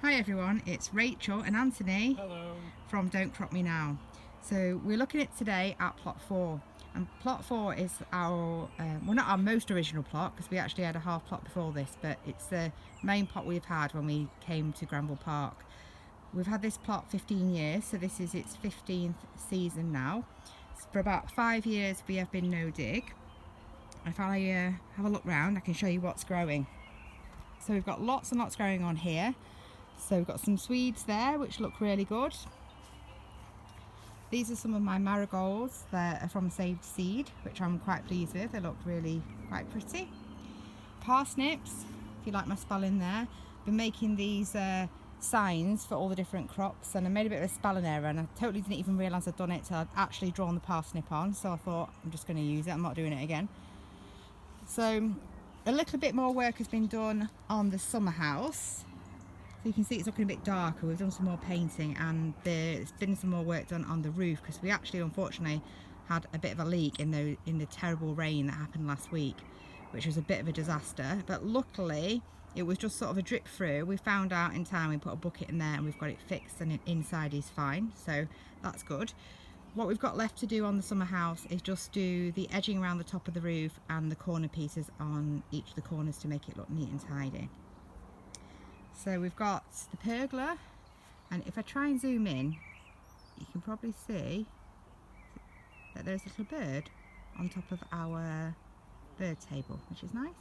Hi everyone, it's Rachel and Anthony. Hello. From Don't Crop Me Now. So we're looking at today at plot 4, and plot 4 is our well, not our most original plot because we actually had a half plot before this, but it's the main plot we've had when we came to Granville Park. We've had this plot 15 years, so this is its 15th season now. For about 5 years we have been no dig. If I have a look round, I can show you what's growing. So we've got lots and lots growing on here. So we've got some Swedes there which look really good. These are some of my marigolds that are from saved seed, which I'm quite pleased with. They look really quite pretty. Parsnips, if you like my spelling there. Been making these signs for all the different crops, and I made a bit of a spelling error and I totally didn't even realise I'd done it till I'd actually drawn the parsnip on, so I thought I'm just going to use it, I'm not doing it again. So a little bit more work has been done on the summer house. So you can see it's looking a bit darker. We've done some more painting, and there's been some more work done on the roof because we actually unfortunately had a bit of a leak in the terrible rain that happened last week, which was a bit of a disaster. But luckily it was just sort of a drip through. We found out in time, we put a bucket in there and we've got it fixed, and inside is fine, so that's good. What we've got left to do on the summer house is just do the edging around the top of the roof and the corner pieces on each of the corners to make it look neat and tidy. So we've got the pergola, and if I try and zoom in, you can probably see that there's a little bird on top of our bird table, which is nice.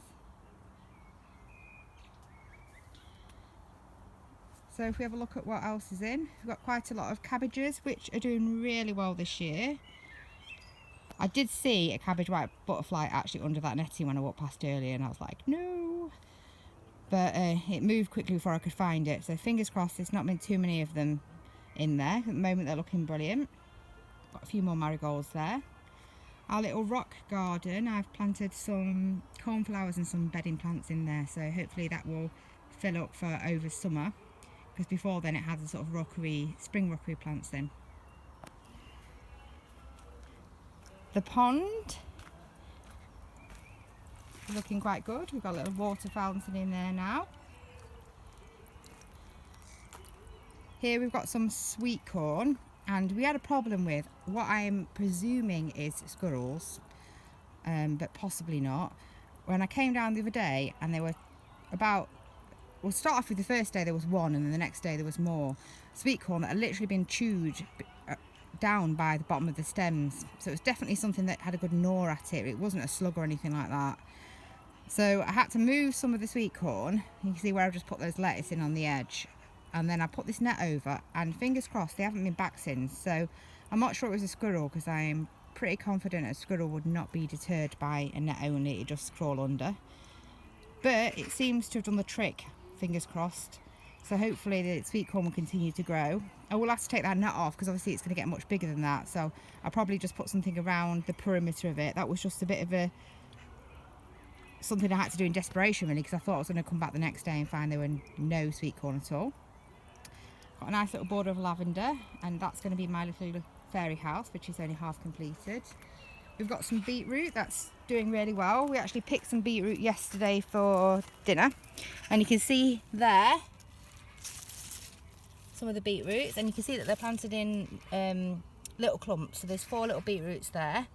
So if we have a look at what else is in, we've got quite a lot of cabbages which are doing really well this year. I did see a cabbage white butterfly actually under that netting when I walked past earlier, and I was like, no. But it moved quickly before I could find it, so fingers crossed there's not been too many of them in there. At the moment they're looking brilliant. Got a few more marigolds there. Our little rock garden, I've planted some cornflowers and some bedding plants in there, so hopefully that will fill up for over summer, because before then it had the sort of rockery, spring rockery plants in. The pond looking quite good. We've got a little water fountain in there now. Here we've got some sweet corn, and we had a problem with what I'm presuming is squirrels, but possibly not. When I came down the other day, and there were about, we'll start off with the first day there was one, and then the next day there was more sweet corn that had literally been chewed down by the bottom of the stems. So it was definitely something that had a good gnaw at it. It wasn't a slug or anything like that. So I had to move some of the sweet corn. You can see where I've just put those lettuce in on the edge, and then I put this net over, and fingers crossed they haven't been back since. So I'm not sure it was a squirrel, because I'm pretty confident a squirrel would not be deterred by a net only, it'd just crawl under. But it seems to have done the trick, fingers crossed. So hopefully the sweet corn will continue to grow. I will have to take that net off because obviously it's going to get much bigger than that, so I'll probably just put something around the perimeter of it. That was just a bit of something I had to do in desperation really, because I thought I was going to come back the next day and find there were no sweet corn at all. Got a nice little border of lavender, and that's going to be my little fairy house, which is only half completed. We've got some beetroot that's doing really well. We actually picked some beetroot yesterday for dinner, and you can see there some of the beetroots, and you can see that they're planted in little clumps. So there's 4 little beetroots there.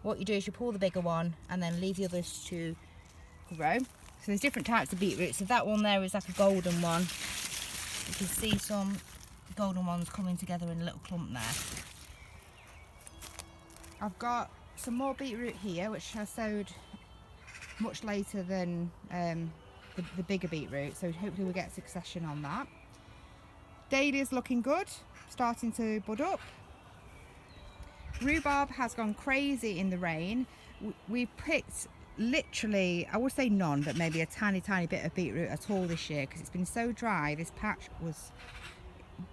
What you do is you pull the bigger one and then leave the others to grow. So there's different types of beetroots. So that one there is like a golden one. You can see some golden ones coming together in a little clump there. I've got some more beetroot here, which I sowed much later than the bigger beetroot, so hopefully we'll get succession on that. Dahlia's looking good, starting to bud up. Rhubarb has gone crazy in the rain. We picked literally, I would say none, but maybe a tiny bit of beetroot at all this year, because it's been so dry. This patch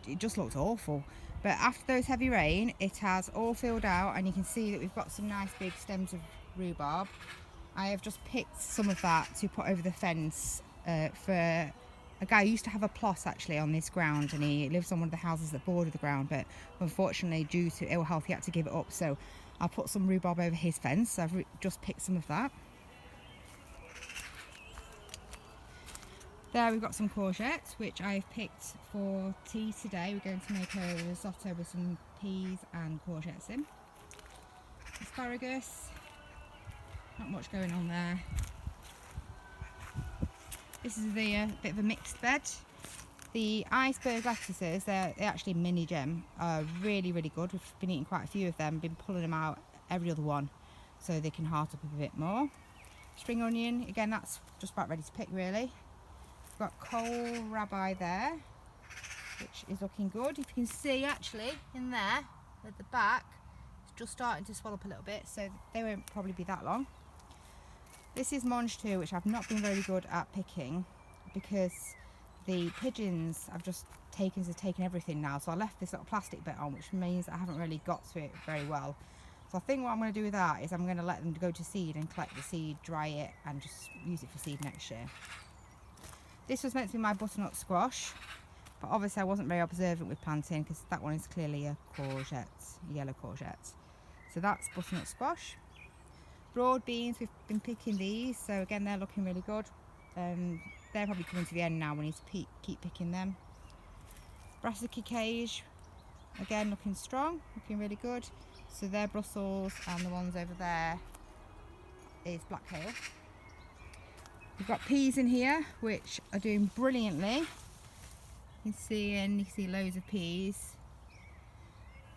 it just looked awful. But after those heavy rain, it has all filled out, and you can see that we've got some nice big stems of rhubarb. I have just picked some of that to put over the fence for a guy who used to have a plot actually on this ground, and he lives on one of the houses that border the ground, but unfortunately due to ill health he had to give it up, so I put some rhubarb over his fence. So I've just picked some of that. There we've got some courgettes, which I've picked for tea today. We're going to make a risotto with some peas and courgettes in. Asparagus, not much going on there. This is the bit of a mixed bed. The iceberg lettuces, they're actually mini gem, are really good. We've been eating quite a few of them, been pulling them out every other one so they can heart up a bit more. Spring onion, again that's just about ready to pick really. We've got kohlrabi there, which is looking good. If you can see actually in there at the back, it's just starting to swell up a little bit, so they won't probably be that long. This is mange too, which I've not been very good at picking because the pigeons have just taken everything now, so I left this little plastic bit on, which means I haven't really got to it very well. So I think what I'm going to do with that is I'm going to let them go to seed and collect the seed, dry it and just use it for seed next year. This was meant to be my butternut squash, but obviously I wasn't very observant with planting because that one is clearly a courgette, a yellow courgette. So that's butternut squash. Broad beans, we've been picking these, so again they're looking really good. They're probably coming to the end now, we need to keep picking them. Brassica cage, again looking strong, looking really good. So they're Brussels, and the ones over there is black kale. We've got peas in here, which are doing brilliantly. You can see loads of peas.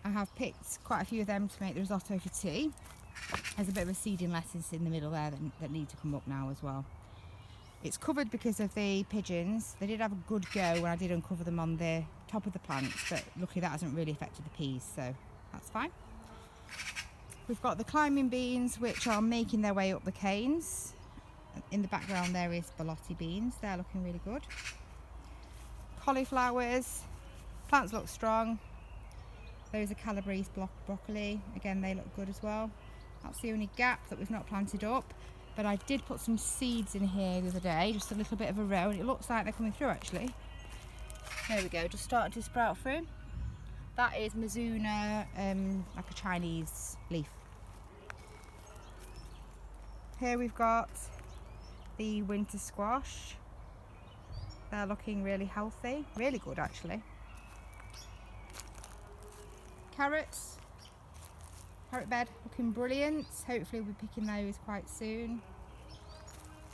I have picked quite a few of them to make the risotto for tea. There's a bit of a seeding lettuce in the middle there that need to come up now as well. It's covered because of the pigeons. They did have a good go when I did uncover them on the top of the plants, but luckily that hasn't really affected the peas, so that's fine. We've got the climbing beans, which are making their way up the canes. In the background there is borlotti beans. They're looking really good. Cauliflowers. Plants look strong. Those are Calabrese broccoli. Again, they look good as well. That's the only gap that we've not planted up. But I did put some seeds in here the other day, just a little bit of a row, and it looks like they're coming through actually. There we go, just starting to sprout through. That is Mizuna, like a Chinese leaf. Here we've got the winter squash. They're looking really healthy, really good actually. Carrots. Carrot bed looking brilliant. Hopefully we'll be picking those quite soon.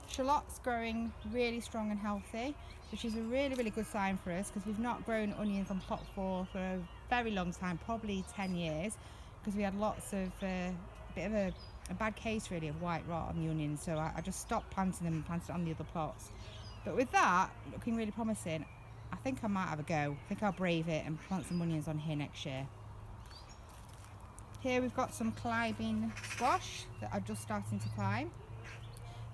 Shallots growing really strong and healthy, which is a really good sign for us because we've not grown onions on plot 4 for a very long time, probably 10 years, because we had lots of bit of a bad case really of white rot on the onions, so I just stopped planting them and planted it on the other plots. But with that looking really promising, I think I might have a go. I think I'll brave it and plant some onions on here next year. Here we've got some climbing squash that are just starting to climb.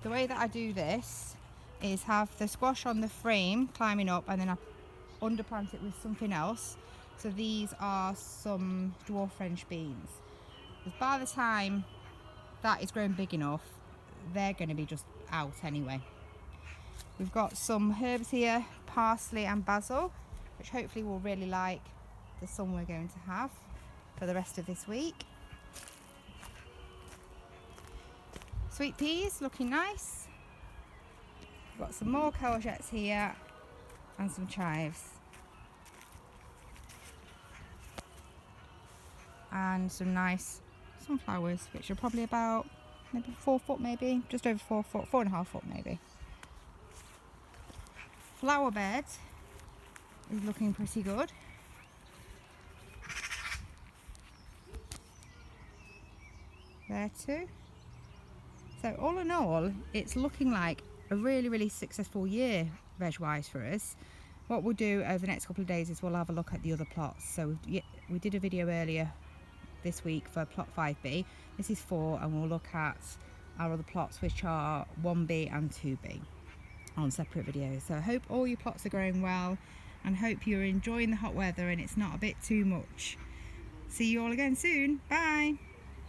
The way that I do this is have the squash on the frame climbing up, and then I underplant it with something else. So these are some dwarf French beans. Because by the time that is grown big enough, they're going to be just out anyway. We've got some herbs here, parsley and basil, which hopefully will really like the sun we're going to have for the rest of this week. Sweet peas looking nice. We've got some more courgettes here and some chives. And some nice sunflowers, which are probably about maybe 4 foot, maybe just over 4 foot, 4.5 foot maybe. Flower bed is looking pretty good. There too. So all in all, it's looking like a really successful year veg wise for us. What we'll do over the next couple of days is we'll have a look at the other plots. So we did a video earlier this week for plot 5B. This is 4, and we'll look at our other plots, which are 1B and 2B, on separate videos. So I hope all your plots are growing well, and hope you're enjoying the hot weather and it's not a bit too much. See you all again soon. Bye.